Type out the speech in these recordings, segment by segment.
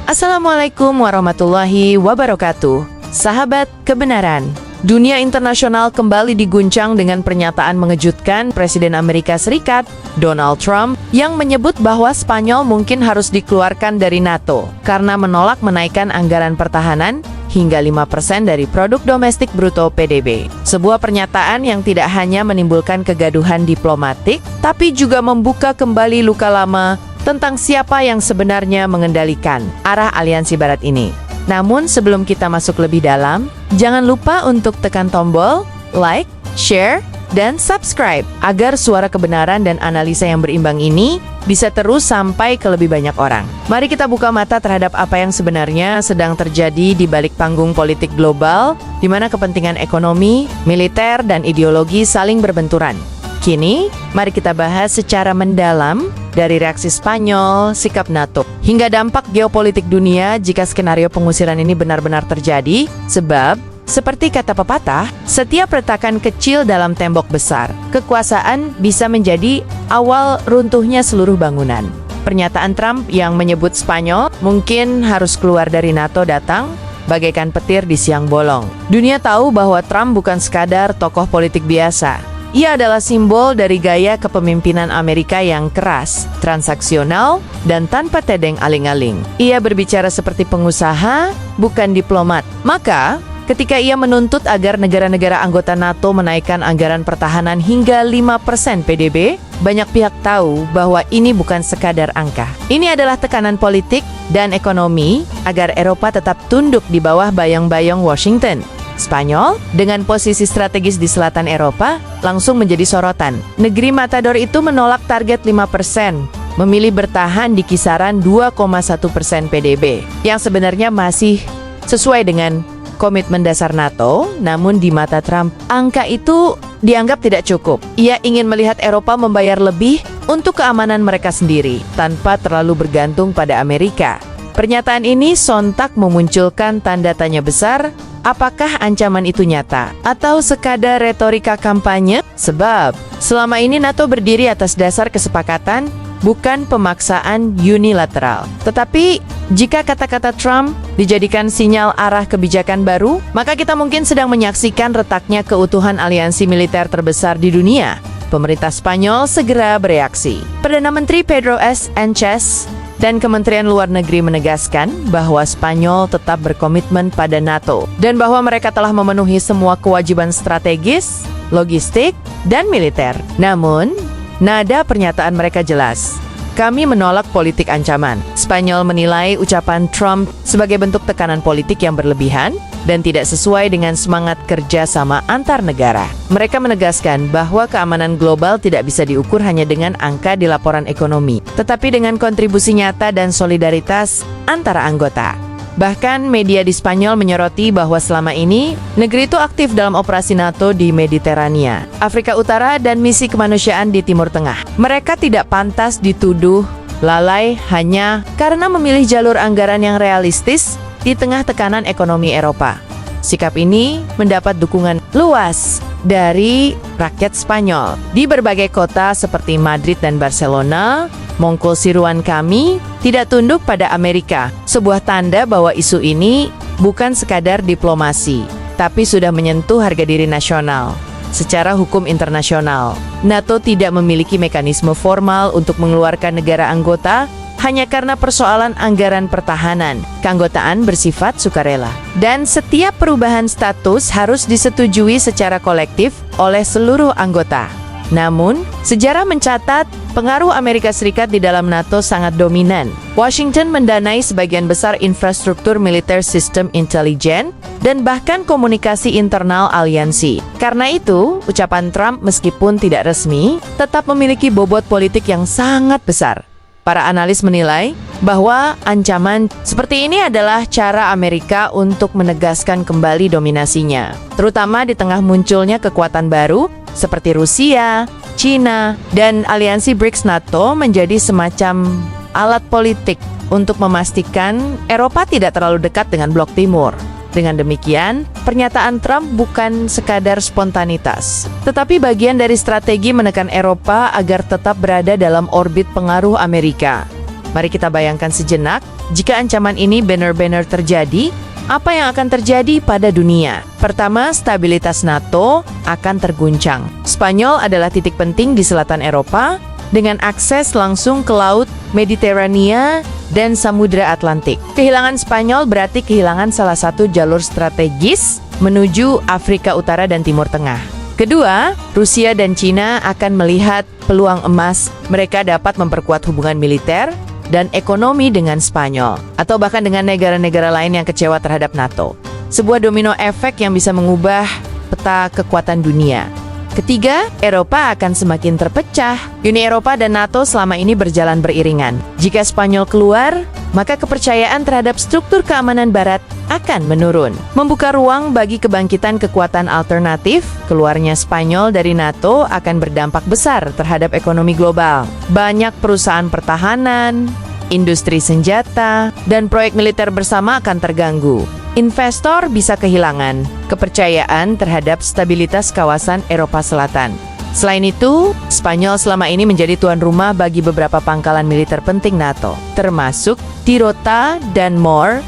Assalamualaikum warahmatullahi wabarakatuh. Sahabat kebenaran, dunia internasional kembali diguncang dengan pernyataan mengejutkan Presiden Amerika Serikat, Donald Trump, yang menyebut bahwa Spanyol mungkin harus dikeluarkan dari NATO karena menolak menaikkan anggaran pertahanan hingga 5% dari produk domestik bruto PDB. Sebuah pernyataan yang tidak hanya menimbulkan kegaduhan diplomatik, tapi juga membuka kembali luka lama tentang siapa yang sebenarnya mengendalikan arah aliansi barat ini. Namun sebelum kita masuk lebih dalam, jangan lupa untuk tekan tombol like, share, dan subscribe agar suara kebenaran dan analisa yang berimbang ini bisa terus sampai ke lebih banyak orang. Mari kita buka mata terhadap apa yang sebenarnya sedang terjadi di balik panggung politik global, di mana kepentingan ekonomi, militer, dan ideologi saling berbenturan. Kini, mari kita bahas secara mendalam dari reaksi Spanyol, sikap NATO, hingga dampak geopolitik dunia jika skenario pengusiran ini benar-benar terjadi, sebab, seperti kata pepatah, setiap retakan kecil dalam tembok besar, kekuasaan bisa menjadi awal runtuhnya seluruh bangunan. Pernyataan Trump yang menyebut Spanyol mungkin harus keluar dari NATO datang bagaikan petir di siang bolong. Dunia tahu bahwa Trump bukan sekadar tokoh politik biasa. Ia adalah simbol dari gaya kepemimpinan Amerika yang keras, transaksional, dan tanpa tedeng aling-aling. Ia berbicara seperti pengusaha, bukan diplomat. Maka, ketika ia menuntut agar negara-negara anggota NATO menaikkan anggaran pertahanan hingga 5% PDB, banyak pihak tahu bahwa ini bukan sekadar angka. Ini adalah tekanan politik dan ekonomi agar Eropa tetap tunduk di bawah bayang-bayang Washington. Spanyol, dengan posisi strategis di selatan Eropa, langsung menjadi sorotan. Negeri Matador itu menolak target 5%, memilih bertahan di kisaran 2,1% PDB, yang sebenarnya masih sesuai dengan komitmen dasar NATO, namun di mata Trump, angka itu dianggap tidak cukup. Ia ingin melihat Eropa membayar lebih untuk keamanan mereka sendiri, tanpa terlalu bergantung pada Amerika. Pernyataan ini sontak memunculkan tanda tanya besar, apakah ancaman itu nyata atau sekadar retorika kampanye? Sebab, selama ini NATO berdiri atas dasar kesepakatan, bukan pemaksaan unilateral. Tetapi, jika kata-kata Trump dijadikan sinyal arah kebijakan baru, maka kita mungkin sedang menyaksikan retaknya keutuhan aliansi militer terbesar di dunia. Pemerintah Spanyol segera bereaksi. Perdana Menteri Pedro Sánchez dan Kementerian Luar Negeri menegaskan bahwa Spanyol tetap berkomitmen pada NATO dan bahwa mereka telah memenuhi semua kewajiban strategis, logistik, dan militer. Namun, nada pernyataan mereka jelas. Kami menolak politik ancaman. Spanyol menilai ucapan Trump sebagai bentuk tekanan politik yang berlebihan dan tidak sesuai dengan semangat kerjasama antar negara. Mereka menegaskan bahwa keamanan global tidak bisa diukur hanya dengan angka di laporan ekonomi, tetapi dengan kontribusi nyata dan solidaritas antara anggota. Bahkan media di Spanyol menyoroti bahwa selama ini negeri itu aktif dalam operasi NATO di Mediterania, Afrika Utara, dan misi kemanusiaan di Timur Tengah. Mereka tidak pantas dituduh lalai hanya karena memilih jalur anggaran yang realistis di tengah tekanan ekonomi Eropa. Sikap ini mendapat dukungan luas dari rakyat Spanyol. Di berbagai kota seperti Madrid dan Barcelona, mongkol siruan kami tidak tunduk pada Amerika. Sebuah tanda bahwa isu ini bukan sekadar diplomasi, tapi sudah menyentuh harga diri nasional. Secara hukum internasional, NATO tidak memiliki mekanisme formal untuk mengeluarkan negara anggota hanya karena persoalan anggaran pertahanan. Keanggotaan bersifat sukarela, dan setiap perubahan status harus disetujui secara kolektif oleh seluruh anggota. Namun, sejarah mencatat pengaruh Amerika Serikat di dalam NATO sangat dominan. Washington mendanai sebagian besar infrastruktur militer, sistem intelijen, dan bahkan komunikasi internal aliansi. Karena itu, ucapan Trump meskipun tidak resmi, tetap memiliki bobot politik yang sangat besar. Para analis menilai bahwa ancaman seperti ini adalah cara Amerika untuk menegaskan kembali dominasinya, terutama di tengah munculnya kekuatan baru seperti Rusia, China, dan aliansi BRICS. NATO menjadi semacam alat politik untuk memastikan Eropa tidak terlalu dekat dengan blok timur. Dengan demikian, pernyataan Trump bukan sekadar spontanitas, tetapi bagian dari strategi menekan Eropa agar tetap berada dalam orbit pengaruh Amerika. Mari kita bayangkan sejenak, jika ancaman ini benar-benar terjadi, apa yang akan terjadi pada dunia? Pertama, stabilitas NATO akan terguncang. Spanyol adalah titik penting di selatan Eropa, dengan akses langsung ke Laut Mediterania dan Samudra Atlantik. Kehilangan Spanyol berarti kehilangan salah satu jalur strategis menuju Afrika Utara dan Timur Tengah. Kedua, Rusia dan Cina akan melihat peluang emas. Mereka dapat memperkuat hubungan militer dan ekonomi dengan Spanyol, atau bahkan dengan negara-negara lain yang kecewa terhadap NATO. Sebuah domino efek yang bisa mengubah peta kekuatan dunia. Ketiga, Eropa akan semakin terpecah. Uni Eropa dan NATO selama ini berjalan beriringan. Jika Spanyol keluar, maka kepercayaan terhadap struktur keamanan Barat akan menurun. Membuka ruang bagi kebangkitan kekuatan alternatif, keluarnya Spanyol dari NATO akan berdampak besar terhadap ekonomi global. Banyak perusahaan pertahanan, industri senjata, dan proyek militer bersama akan terganggu. Investor bisa kehilangan kepercayaan terhadap stabilitas kawasan Eropa Selatan. Selain itu, Spanyol selama ini menjadi tuan rumah bagi beberapa pangkalan militer penting NATO, termasuk Tirota dan Mor.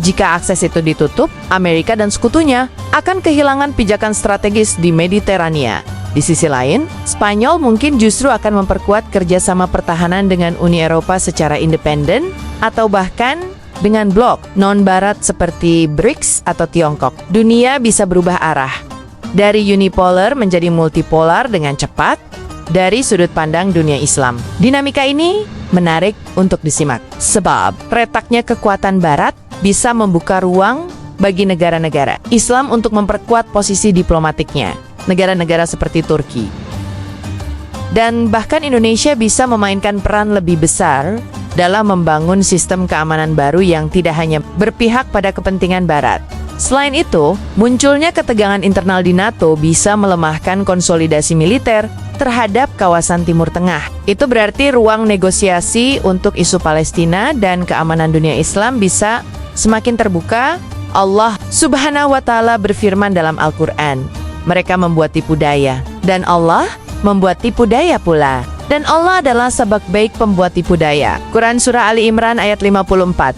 Jika akses itu ditutup, Amerika dan sekutunya akan kehilangan pijakan strategis di Mediterania. Di sisi lain, Spanyol mungkin justru akan memperkuat kerjasama pertahanan dengan Uni Eropa secara independen atau bahkan dengan blok non-barat seperti BRICS atau Tiongkok. Dunia bisa berubah arah dari unipolar menjadi multipolar dengan cepat dari sudut pandang dunia Islam. Dinamika ini menarik untuk disimak, sebab retaknya kekuatan Barat bisa membuka ruang bagi negara-negara Islam untuk memperkuat posisi diplomatiknya. Negara-negara seperti Turki dan bahkan Indonesia bisa memainkan peran lebih besar dalam membangun sistem keamanan baru yang tidak hanya berpihak pada kepentingan Barat. Selain itu, munculnya ketegangan internal di NATO bisa melemahkan konsolidasi militer terhadap kawasan Timur Tengah. Itu berarti ruang negosiasi untuk isu Palestina dan keamanan dunia Islam bisa semakin terbuka. Allah Subhanahu wa Ta'ala berfirman dalam Al-Quran, mereka membuat tipu daya, dan Allah membuat tipu daya pula. Dan Allah adalah sebab baik pembuat tipu daya. Quran Surah Ali Imran ayat 54.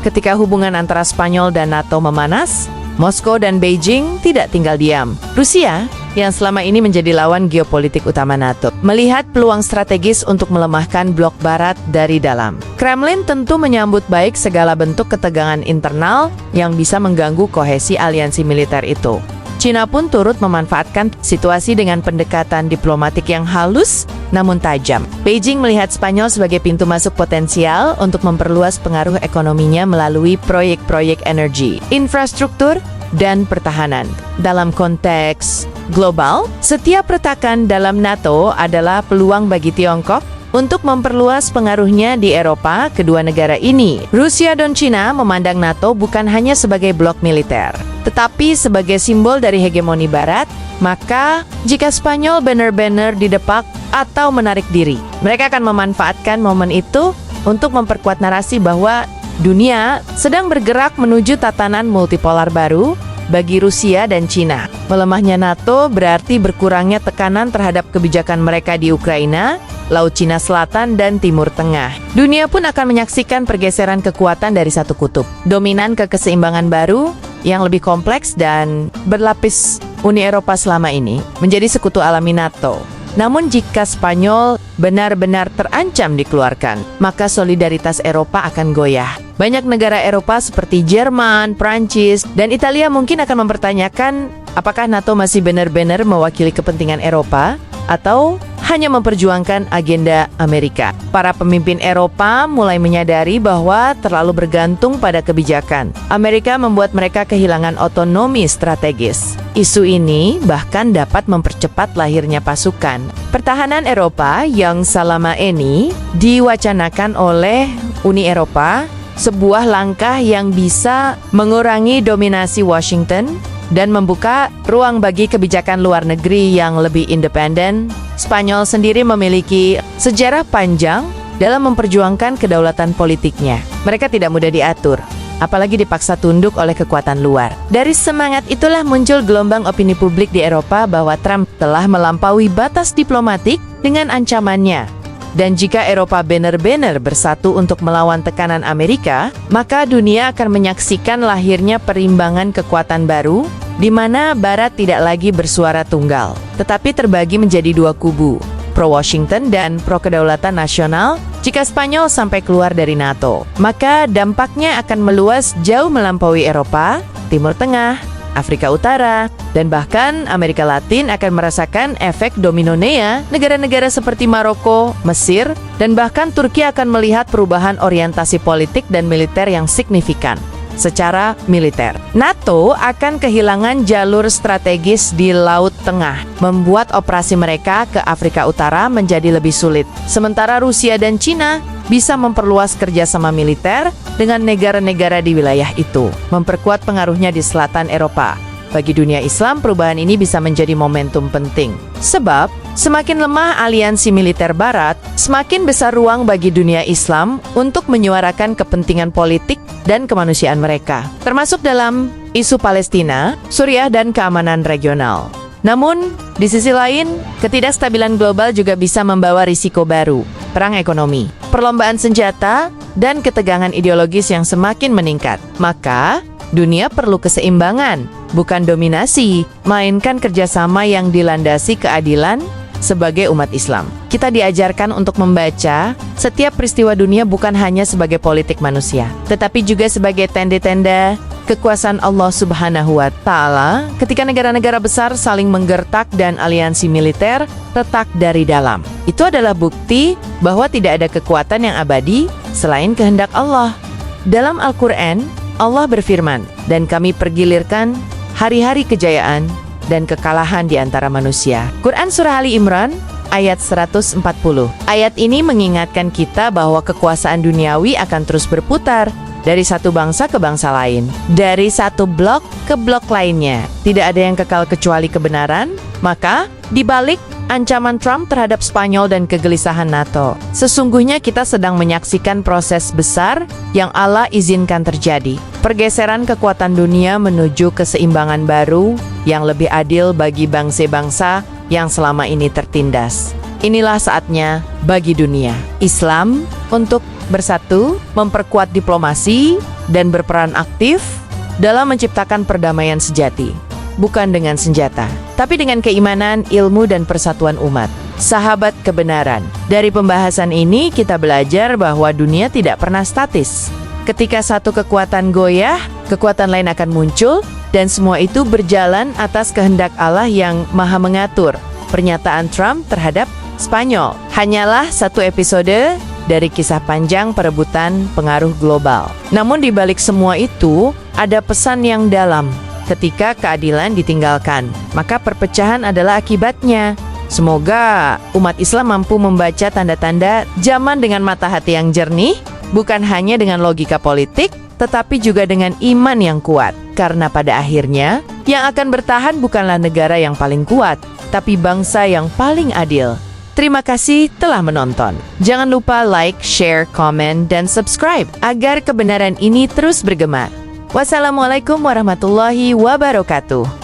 Ketika hubungan antara Spanyol dan NATO memanas, Moskow dan Beijing tidak tinggal diam. Rusia, yang selama ini menjadi lawan geopolitik utama NATO, melihat peluang strategis untuk melemahkan blok Barat dari dalam. Kremlin tentu menyambut baik segala bentuk ketegangan internal yang bisa mengganggu kohesi aliansi militer itu. Cina pun turut memanfaatkan situasi dengan pendekatan diplomatik yang halus namun tajam. Beijing melihat Spanyol sebagai pintu masuk potensial untuk memperluas pengaruh ekonominya melalui proyek-proyek energi, infrastruktur, dan pertahanan. Dalam konteks global, setiap retakan dalam NATO adalah peluang bagi Tiongkok untuk memperluas pengaruhnya di Eropa. Kedua negara ini, Rusia dan Cina, memandang NATO bukan hanya sebagai blok militer, tetapi sebagai simbol dari hegemoni Barat. Maka, jika Spanyol benar-benar didepak atau menarik diri, mereka akan memanfaatkan momen itu untuk memperkuat narasi bahwa dunia sedang bergerak menuju tatanan multipolar baru bagi Rusia dan Cina. Melemahnya NATO berarti berkurangnya tekanan terhadap kebijakan mereka di Ukraina, Laut Cina Selatan, dan Timur Tengah. Dunia pun akan menyaksikan pergeseran kekuatan dari satu kutub dominan ke keseimbangan baru yang lebih kompleks dan berlapis. Uni Eropa selama ini menjadi sekutu alami NATO. Namun jika Spanyol benar-benar terancam dikeluarkan, maka solidaritas Eropa akan goyah. Banyak negara Eropa seperti Jerman, Prancis, dan Italia mungkin akan mempertanyakan apakah NATO masih benar-benar mewakili kepentingan Eropa atau hanya memperjuangkan agenda Amerika. Para pemimpin Eropa mulai menyadari bahwa terlalu bergantung pada kebijakan Amerika membuat mereka kehilangan otonomi strategis. Isu ini bahkan dapat mempercepat lahirnya pasukan pertahanan Eropa yang selama ini diwacanakan oleh Uni Eropa, sebuah langkah yang bisa mengurangi dominasi Washington dan membuka ruang bagi kebijakan luar negeri yang lebih independen. Spanyol sendiri memiliki sejarah panjang dalam memperjuangkan kedaulatan politiknya. Mereka tidak mudah diatur, apalagi dipaksa tunduk oleh kekuatan luar. Dari semangat itulah muncul gelombang opini publik di Eropa bahwa Trump telah melampaui batas diplomatik dengan ancamannya Dan jika Eropa benar-benar bersatu untuk melawan tekanan Amerika, maka dunia akan menyaksikan lahirnya perimbangan kekuatan baru, di mana Barat tidak lagi bersuara tunggal, tetapi terbagi menjadi dua kubu, pro-Washington dan pro-kedaulatan nasional. Jika Spanyol sampai keluar dari NATO, maka dampaknya akan meluas jauh melampaui Eropa, Timur Tengah, Afrika Utara, dan bahkan Amerika Latin akan merasakan efek dominonya. Negara-negara seperti Maroko, Mesir, dan bahkan Turki akan melihat perubahan orientasi politik dan militer yang signifikan. Secara militer, NATO akan kehilangan jalur strategis di Laut Tengah, membuat operasi mereka ke Afrika Utara menjadi lebih sulit. Sementara Rusia dan Cina bisa memperluas kerjasama militer dengan negara-negara di wilayah itu, memperkuat pengaruhnya di selatan Eropa. Bagi dunia Islam, perubahan ini bisa menjadi momentum penting. Sebab, semakin lemah aliansi militer Barat, semakin besar ruang bagi dunia Islam untuk menyuarakan kepentingan politik dan kemanusiaan mereka, termasuk dalam isu Palestina, Suriah, dan keamanan regional. Namun, di sisi lain, ketidakstabilan global juga bisa membawa risiko baru, perang ekonomi, perlombaan senjata, dan ketegangan ideologis yang semakin meningkat. Maka, dunia perlu keseimbangan, bukan dominasi, melainkan kerjasama yang dilandasi keadilan. Sebagai umat Islam, kita diajarkan untuk membaca setiap peristiwa dunia bukan hanya sebagai politik manusia, tetapi juga sebagai tanda-tanda kekuasaan Allah Subhanahu wa Ta'ala ketika negara-negara besar saling menggertak dan aliansi militer retak dari dalam. Itu adalah bukti bahwa tidak ada kekuatan yang abadi selain kehendak Allah. Dalam Al-Quran, Allah berfirman, "Dan kami pergilirkan hari-hari kejayaan dan kekalahan di antara manusia." Quran Surah Ali Imran ayat 140. Ayat ini mengingatkan kita bahwa kekuasaan duniawi akan terus berputar dari satu bangsa ke bangsa lain, dari satu blok ke blok lainnya. Tidak ada yang kekal kecuali kebenaran. Maka, di balik ancaman Trump terhadap Spanyol dan kegelisahan NATO, sesungguhnya kita sedang menyaksikan proses besar yang Allah izinkan terjadi. Pergeseran kekuatan dunia menuju keseimbangan baru yang lebih adil bagi bangsa-bangsa yang selama ini tertindas. Inilah saatnya bagi dunia Islam untuk bersatu, memperkuat diplomasi, dan berperan aktif dalam menciptakan perdamaian sejati. Bukan dengan senjata, tapi dengan keimanan, ilmu, dan persatuan umat. Sahabat kebenaran, dari pembahasan ini kita belajar bahwa dunia tidak pernah statis. Ketika satu kekuatan goyah, kekuatan lain akan muncul, dan semua itu berjalan atas kehendak Allah yang Maha Mengatur. Pernyataan Trump terhadap Spanyol hanyalah satu episode dari kisah panjang perebutan pengaruh global. Namun di balik semua itu, ada pesan yang dalam. Ketika keadilan ditinggalkan, maka perpecahan adalah akibatnya. Semoga umat Islam mampu membaca tanda-tanda zaman dengan mata hati yang jernih, bukan hanya dengan logika politik, tetapi juga dengan iman yang kuat. Karena pada akhirnya, yang akan bertahan bukanlah negara yang paling kuat, tapi bangsa yang paling adil. Terima kasih telah menonton. Jangan lupa like, share, komen, dan subscribe agar kebenaran ini terus bergema. Wassalamualaikum warahmatullahi wabarakatuh.